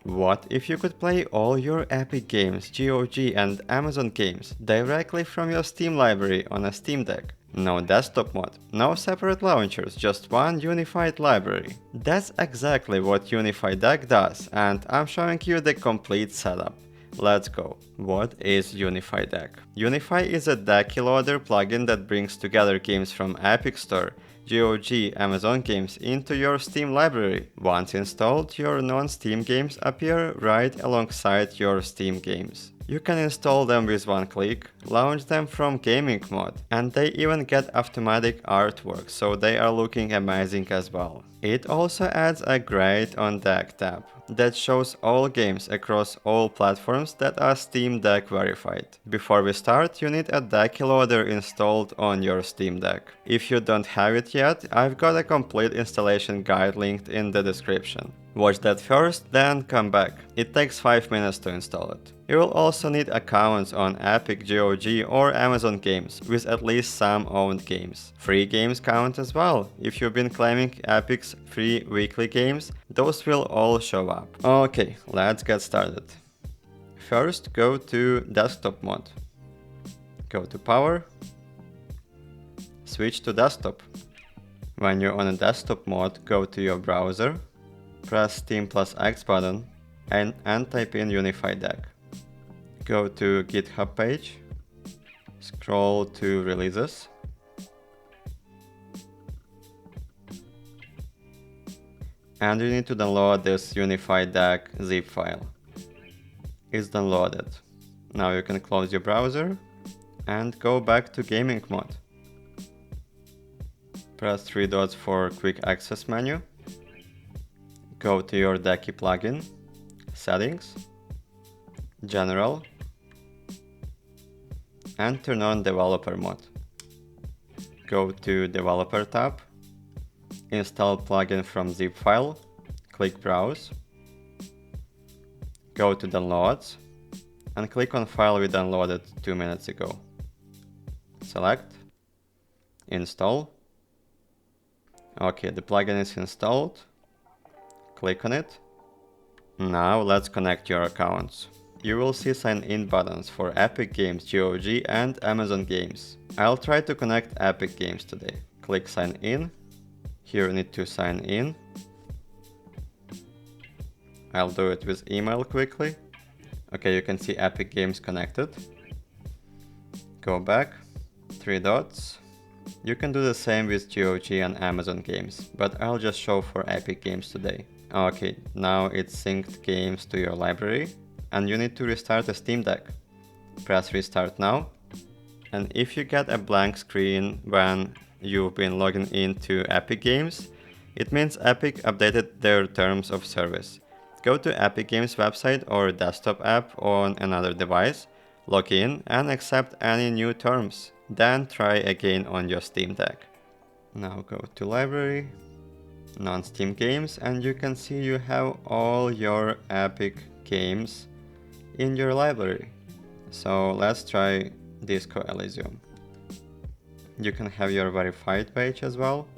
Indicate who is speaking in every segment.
Speaker 1: What if you could play all your Epic Games, GOG and Amazon games directly from your Steam library on a Steam Deck? No desktop mod, no separate launchers, just one unified library. That's exactly what UnifiDeck does, and I'm showing you the complete setup. Let's go. What is UnifiDeck? Unify is a Decky Loader plugin that brings together games from Epic Store, GOG, Amazon games into your Steam library. Once installed, your non-Steam games appear right alongside your Steam games. You can install them with one click, launch them from gaming mode, and they even get automatic artwork, so they are looking amazing as well. It also adds a Great on Deck tab that shows all games across all platforms that are Steam Deck verified. Before we start, you need a Decky Loader installed on your Steam Deck. If you don't have it yet, I've got a complete installation guide linked in the description. Watch that first, then come back. It takes 5 minutes to install it. You will also need accounts on Epic, GOG or Amazon games with at least some owned games. Free games count as well. If you've been claiming Epic's free weekly games, those will all show up. Okay, let's get started. First, go to desktop mode. Go to power. Switch to desktop. When you're on a desktop mode, go to your browser. Press Steam plus X button and type in UnifiDeck. Go to GitHub page, scroll to releases, and you need to download this UnifiDeck zip file. It's downloaded. Now you can close your browser and go back to gaming mode. Press 3 dots for quick access menu. Go to your Decky plugin, settings, general, and turn on developer mode. Go to developer tab, install plugin from zip file, click browse, go to downloads, and click on file we downloaded 2 minutes ago. Select, install. Okay, the plugin is installed. Click on it. Now let's connect your accounts. You will see sign in buttons for Epic Games, GOG and Amazon games. I'll try to connect Epic Games today. Click sign in. Here you need to sign in. I'll do it with email quickly. Okay, you can see Epic Games connected. Go back, 3 dots. You can do the same with GOG and Amazon games, but I'll just show for Epic Games today. Okay, now it's synced games to your library, and you need to restart a Steam Deck. Press restart now, and if you get a blank screen when you've been logging into Epic Games, it means Epic updated their terms of service. Go to Epic Games website or desktop app on another device, log in and accept any new terms. Then try again on your Steam Deck. Now go to library, non-Steam games, and you can see you have all your Epic games in your library. So let's try Disco Elysium. You can have your verified page as well.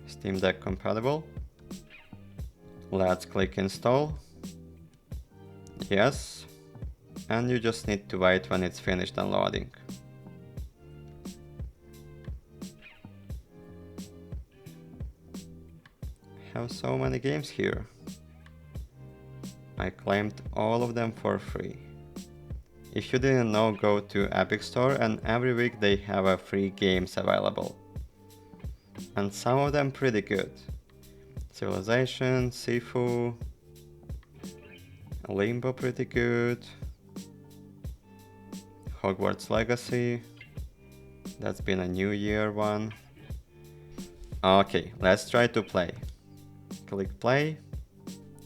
Speaker 1: Steam Deck compatible. Let's click install. Yes. And you just need to wait when it's finished downloading. I have so many games here. I claimed all of them for free. If you didn't know, go to Epic Store and every week they have a free games available. And some of them pretty good. Civilization, Sifu, Limbo pretty good. Hogwarts Legacy, that's been a New Year one. Okay, let's try to play. Click play.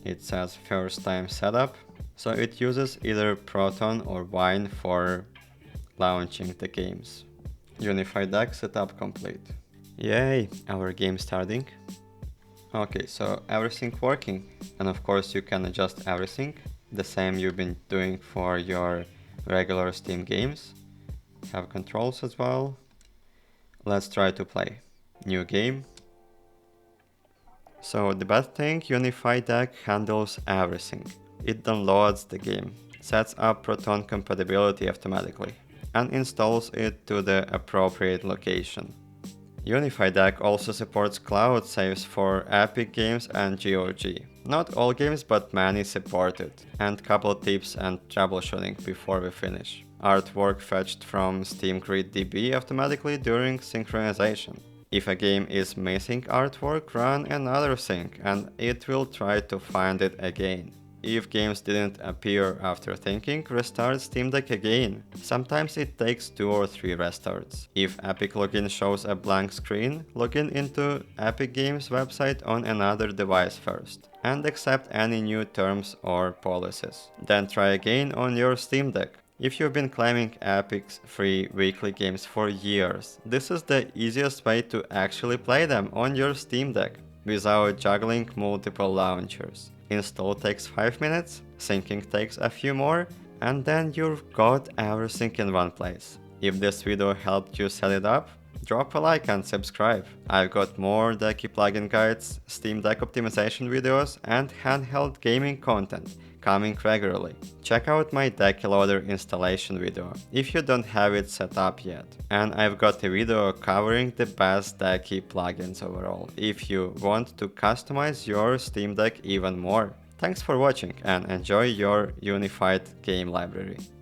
Speaker 1: It says first time setup. So it uses either Proton or Wine for launching the games. UnifiDeck setup complete. Yay, our game starting. Okay, so everything working. And of course you can adjust everything. The same you've been doing for your regular Steam games. Have controls as well. Let's try to play. New game. So the best thing, UnifiDeck handles everything. It downloads the game, sets up Proton compatibility automatically, and installs it to the appropriate location. UnifiDeck also supports cloud saves for Epic Games and GOG. Not all games, but many support it. And couple tips and troubleshooting before we finish. Artwork fetched from SteamGridDB automatically during synchronization. If a game is missing artwork, run another sync and it will try to find it again. If games didn't appear after thinking, restart Steam Deck again. Sometimes it takes 2 or 3 restarts. If Epic Login shows a blank screen, log in into Epic Games website on another device first, and accept any new terms or policies. Then try again on your Steam Deck. If you've been claiming Epic's free weekly games for years, this is the easiest way to actually play them on your Steam Deck, without juggling multiple launchers. Install takes 5 minutes, syncing takes a few more, and then you've got everything in one place. If this video helped you set it up, drop a like and subscribe. I've got more Decky plugin guides, Steam Deck optimization videos, and handheld gaming content coming regularly. Check out my Decky Loader installation video if you don't have it set up yet. And I've got a video covering the best Decky plugins overall if you want to customize your Steam Deck even more. Thanks for watching and enjoy your unified game library.